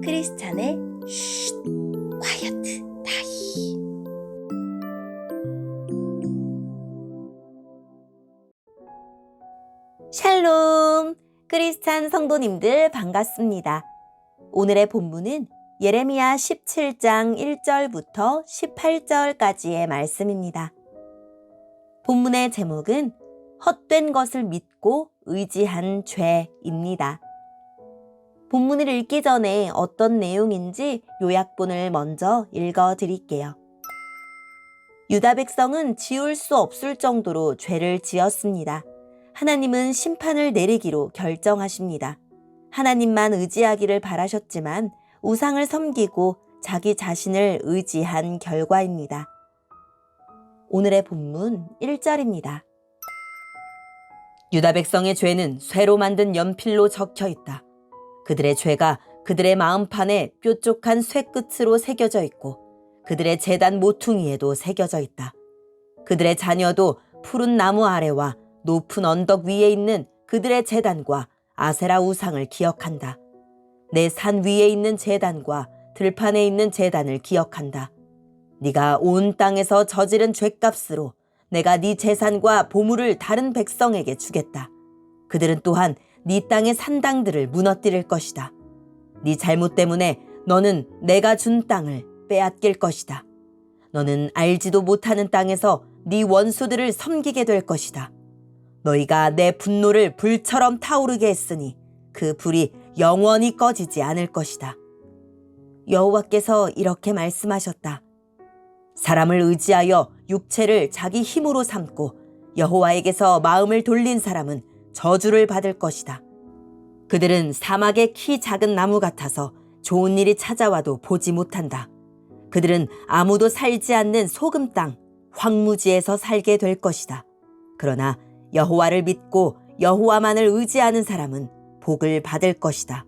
크리스찬의 쉿, 콰이어트 타임. 샬롬! 크리스찬 성도님들 반갑습니다. 오늘의 본문은 예레미야 17장 1절부터 18절까지의 말씀입니다. 본문의 제목은 헛된 것을 믿고 의지한 죄입니다. 본문을 읽기 전에 어떤 내용인지 요약본을 먼저 읽어드릴게요. 유다 백성은 지울 수 없을 정도로 죄를 지었습니다. 하나님은 심판을 내리기로 결정하십니다. 하나님만 의지하기를 바라셨지만 우상을 섬기고 자기 자신을 의지한 결과입니다. 오늘의 본문 1절입니다. 유다 백성의 죄는 쇠로 만든 연필로 적혀 있다. 그들의 죄가 그들의 마음판에 뾰족한 쇠끝으로 새겨져 있고 그들의 제단 모퉁이에도 새겨져 있다. 그들의 자녀도 푸른 나무 아래와 높은 언덕 위에 있는 그들의 제단과 아세라 우상을 기억한다. 내 산 위에 있는 제단과 들판에 있는 제단을 기억한다. 네가 온 땅에서 저지른 죄값으로 내가 네 재산과 보물을 다른 백성에게 주겠다. 그들은 또한 네 땅의 산당들을 무너뜨릴 것이다. 네 잘못 때문에 너는 내가 준 땅을 빼앗길 것이다. 너는 알지도 못하는 땅에서 네 원수들을 섬기게 될 것이다. 너희가 내 분노를 불처럼 타오르게 했으니 그 불이 영원히 꺼지지 않을 것이다. 여호와께서 이렇게 말씀하셨다. 사람을 의지하여 육체를 자기 힘으로 삼고 여호와에게서 마음을 돌린 사람은 저주를 받을 것이다. 그들은 사막의 키 작은 나무 같아서 좋은 일이 찾아와도 보지 못한다. 그들은 아무도 살지 않는 소금 땅, 황무지에서 살게 될 것이다. 그러나 여호와를 믿고 여호와만을 의지하는 사람은 복을 받을 것이다.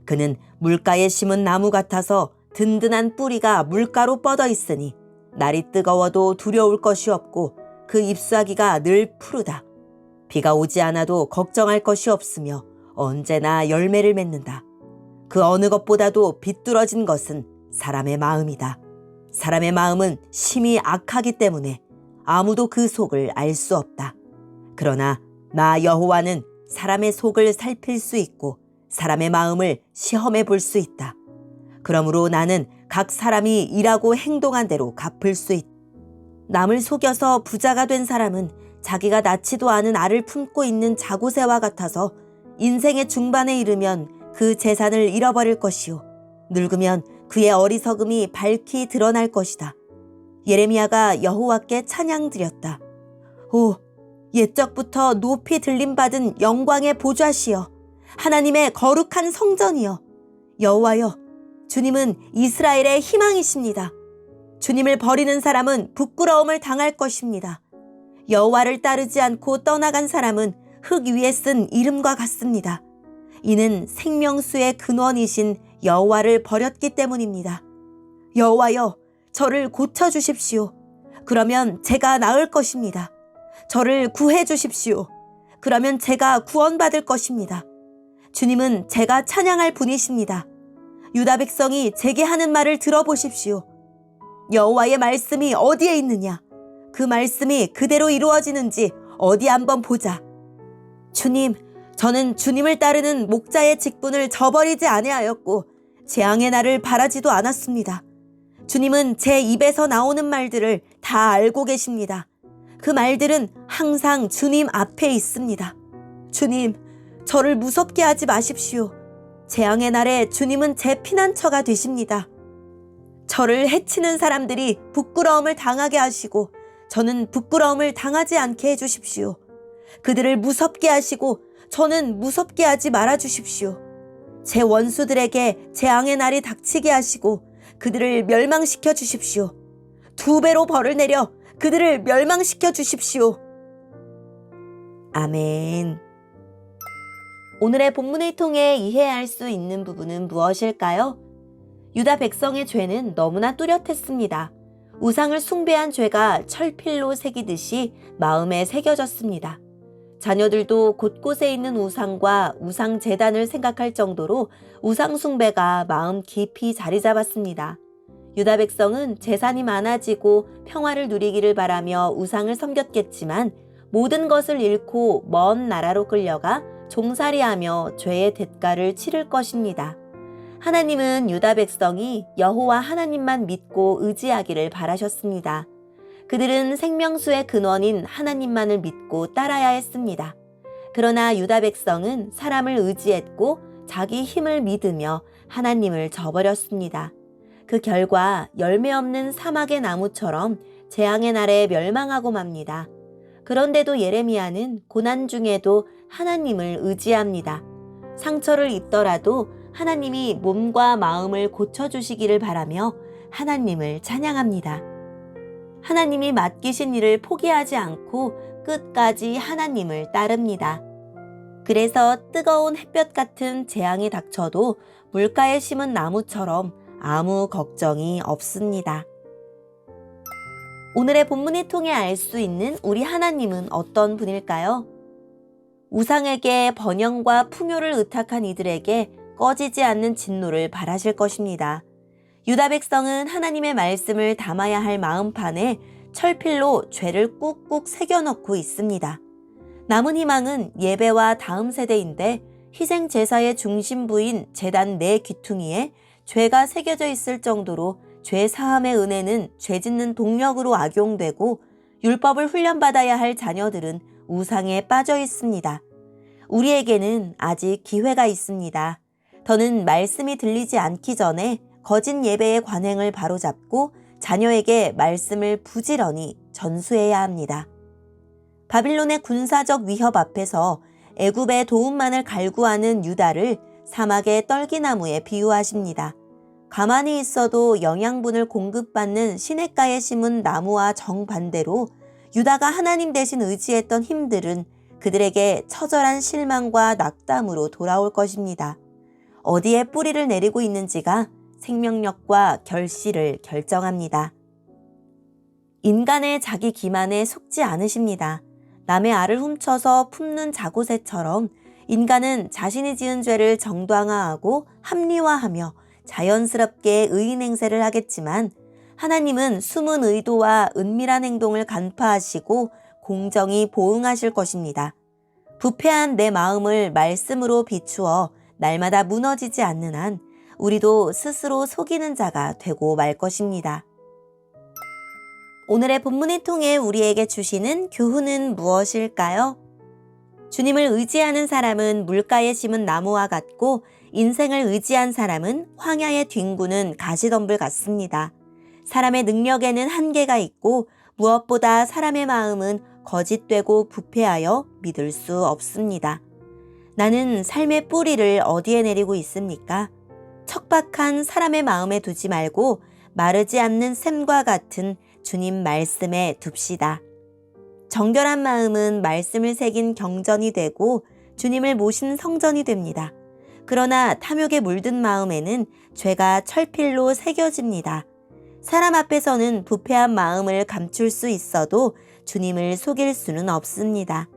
그는 물가에 심은 나무 같아서 든든한 뿌리가 물가로 뻗어 있으니 날이 뜨거워도 두려울 것이 없고 그 잎사귀가 늘 푸르다. 비가 오지 않아도 걱정할 것이 없으며 언제나 열매를 맺는다. 그 어느 것보다도 비뚤어진 것은 사람의 마음이다. 사람의 마음은 심히 악하기 때문에 아무도 그 속을 알 수 없다. 그러나 나 여호와는 사람의 속을 살필 수 있고 사람의 마음을 시험해 볼 수 있다. 그러므로 나는 각 사람이 일하고 행동한 대로 갚을 수 있다. 남을 속여서 부자가 된 사람은 자기가 낳지도 않은 알을 품고 있는 자고새와 같아서 인생의 중반에 이르면 그 재산을 잃어버릴 것이요 늙으면 그의 어리석음이 밝히 드러날 것이다. 예레미야가 여호와께 찬양드렸다. 오, 옛적부터 높이 들림받은 영광의 보좌시여, 하나님의 거룩한 성전이여, 여호와여, 주님은 이스라엘의 희망이십니다. 주님을 버리는 사람은 부끄러움을 당할 것입니다. 여호와를 따르지 않고 떠나간 사람은 흙 위에 쓴 이름과 같습니다. 이는 생명수의 근원이신 여호와를 버렸기 때문입니다. 여호와여, 저를 고쳐주십시오. 그러면 제가 나을 것입니다. 저를 구해 주십시오. 그러면 제가 구원받을 것입니다. 주님은 제가 찬양할 분이십니다. 유다 백성이 제게 하는 말을 들어보십시오. 여호와의 말씀이 어디에 있느냐? 그 말씀이 그대로 이루어지는지 어디 한번 보자. 주님, 저는 주님을 따르는 목자의 직분을 저버리지 아니하였고 재앙의 날을 바라지도 않았습니다. 주님은 제 입에서 나오는 말들을 다 알고 계십니다. 그 말들은 항상 주님 앞에 있습니다. 주님, 저를 무섭게 하지 마십시오. 재앙의 날에 주님은 제 피난처가 되십니다. 저를 해치는 사람들이 부끄러움을 당하게 하시고 저는 부끄러움을 당하지 않게 해주십시오. 그들을 무섭게 하시고 저는 무섭게 하지 말아주십시오. 제 원수들에게 재앙의 날이 닥치게 하시고 그들을 멸망시켜 주십시오. 2배로 벌을 내려 그들을 멸망시켜 주십시오. 아멘. 오늘의 본문을 통해 이해할 수 있는 부분은 무엇일까요? 유다 백성의 죄는 너무나 뚜렷했습니다. 우상을 숭배한 죄가 철필로 새기듯이 마음에 새겨졌습니다. 자녀들도 곳곳에 있는 우상과 우상 제단을 생각할 정도로 우상 숭배가 마음 깊이 자리 잡았습니다. 유다 백성은 재산이 많아지고 평화를 누리기를 바라며 우상을 섬겼겠지만 모든 것을 잃고 먼 나라로 끌려가 종살이하며 죄의 대가를 치를 것입니다. 하나님은 유다 백성이 여호와 하나님만 믿고 의지하기를 바라셨습니다. 그들은 생명수의 근원인 하나님만을 믿고 따라야 했습니다. 그러나 유다 백성은 사람을 의지했고 자기 힘을 믿으며 하나님을 저버렸습니다. 그 결과 열매 없는 사막의 나무처럼 재앙의 날에 멸망하고 맙니다. 그런데도 예레미야는 고난 중에도 하나님을 의지합니다. 상처를 입더라도 하나님이 몸과 마음을 고쳐주시기를 바라며 하나님을 찬양합니다. 하나님이 맡기신 일을 포기하지 않고 끝까지 하나님을 따릅니다. 그래서 뜨거운 햇볕 같은 재앙이 닥쳐도 물가에 심은 나무처럼 아무 걱정이 없습니다. 오늘의 본문을 통해 알 수 있는 우리 하나님은 어떤 분일까요? 우상에게 번영과 풍요를 의탁한 이들에게 꺼지지 않는 진노를 바라실 것입니다. 유다 백성은 하나님의 말씀을 담아야 할 마음판에 철필로 죄를 꾹꾹 새겨넣고 있습니다. 남은 희망은 예배와 다음 세대인데 희생 제사의 중심부인 제단 내 귀퉁이에 죄가 새겨져 있을 정도로 죄 사함의 은혜는 죄 짓는 동력으로 악용되고 율법을 훈련받아야 할 자녀들은 우상에 빠져 있습니다. 우리에게는 아직 기회가 있습니다. 더는 말씀이 들리지 않기 전에 거짓 예배의 관행을 바로잡고 자녀에게 말씀을 부지런히 전수해야 합니다. 바빌론의 군사적 위협 앞에서 애굽의 도움만을 갈구하는 유다를 사막의 떨기나무에 비유하십니다. 가만히 있어도 영양분을 공급받는 시냇가에 심은 나무와 정반대로 유다가 하나님 대신 의지했던 힘들은 그들에게 처절한 실망과 낙담으로 돌아올 것입니다. 어디에 뿌리를 내리고 있는지가 생명력과 결실을 결정합니다. 인간의 자기 기만에 속지 않으십니다. 남의 알을 훔쳐서 품는 자고새처럼 인간은 자신이 지은 죄를 정당화하고 합리화하며 자연스럽게 의인 행세를 하겠지만 하나님은 숨은 의도와 은밀한 행동을 간파하시고 공정히 보응하실 것입니다. 부패한 내 마음을 말씀으로 비추어 날마다 무너지지 않는 한 우리도 스스로 속이는 자가 되고 말 것입니다. 오늘의 본문을 통해 우리에게 주시는 교훈은 무엇일까요? 주님을 의지하는 사람은 물가에 심은 나무와 같고 인생을 의지한 사람은 황야에 뒹구는 가시덤불 같습니다. 사람의 능력에는 한계가 있고 무엇보다 사람의 마음은 거짓되고 부패하여 믿을 수 없습니다. 나는 삶의 뿌리를 어디에 내리고 있습니까? 척박한 사람의 마음에 두지 말고 마르지 않는 샘과 같은 주님 말씀에 둡시다. 정결한 마음은 말씀을 새긴 경전이 되고 주님을 모신 성전이 됩니다. 그러나 탐욕에 물든 마음에는 죄가 철필로 새겨집니다. 사람 앞에서는 부패한 마음을 감출 수 있어도 주님을 속일 수는 없습니다.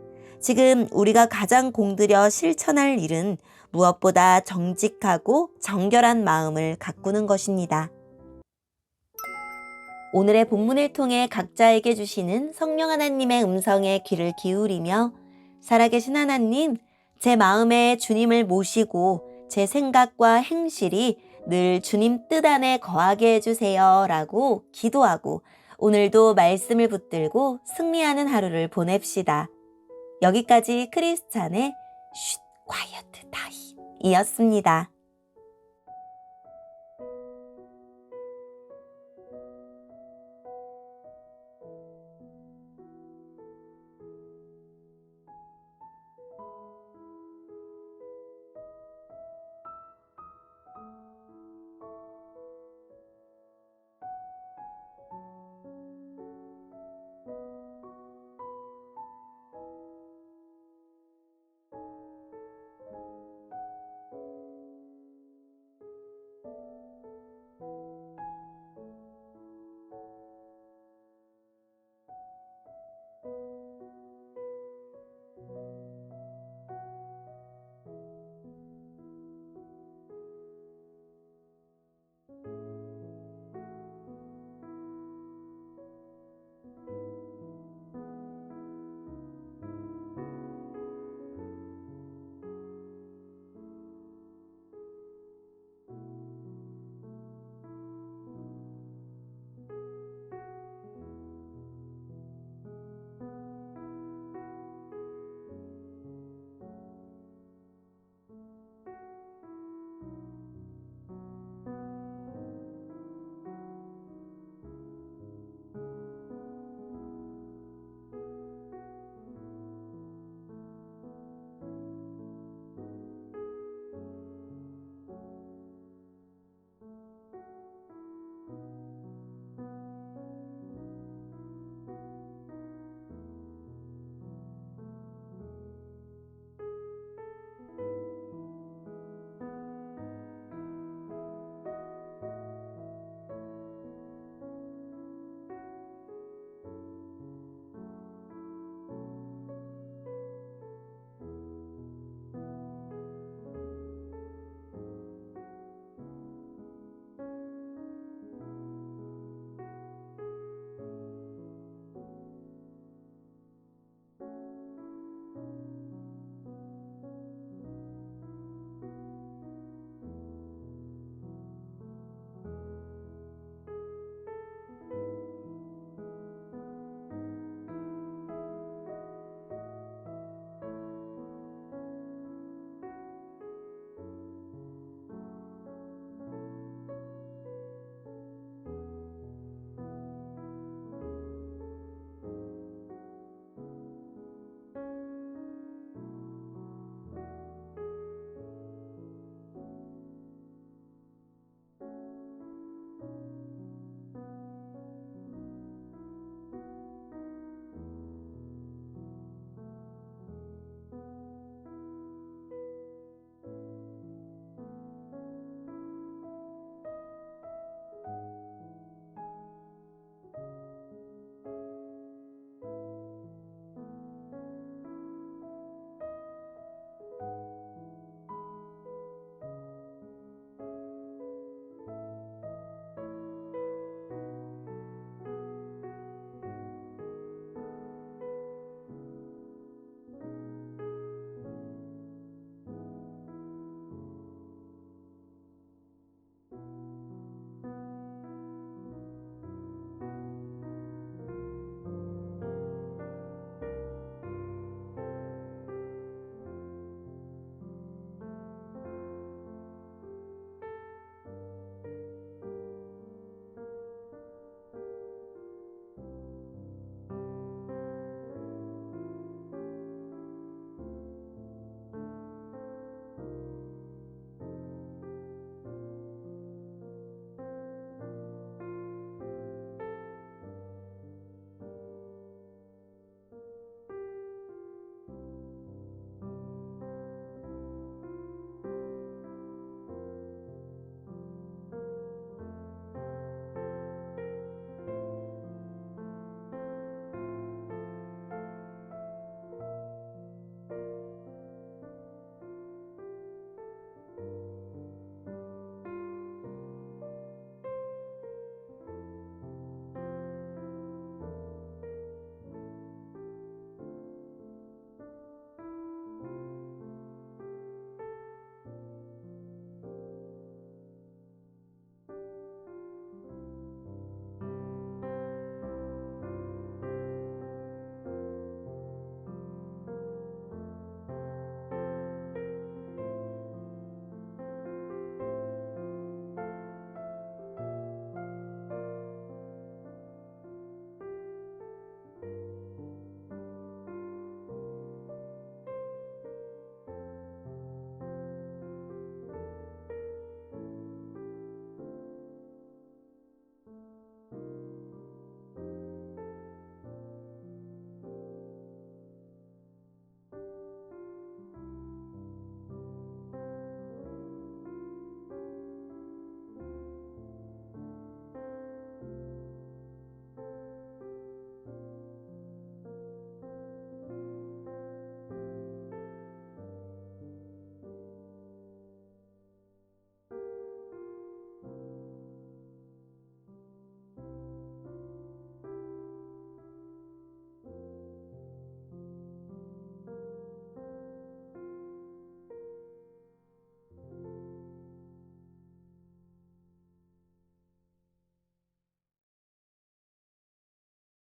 지금 우리가 가장 공들여 실천할 일은 무엇보다 정직하고 정결한 마음을 가꾸는 것입니다. 오늘의 본문을 통해 각자에게 주시는 성령 하나님의 음성에 귀를 기울이며 살아계신 하나님, 제 마음에 주님을 모시고 제 생각과 행실이 늘 주님 뜻 안에 거하게 해주세요 라고 기도하고 오늘도 말씀을 붙들고 승리하는 하루를 보냅시다. 여기까지 크리스찬의 쉿 콰이어트 타임 이었습니다.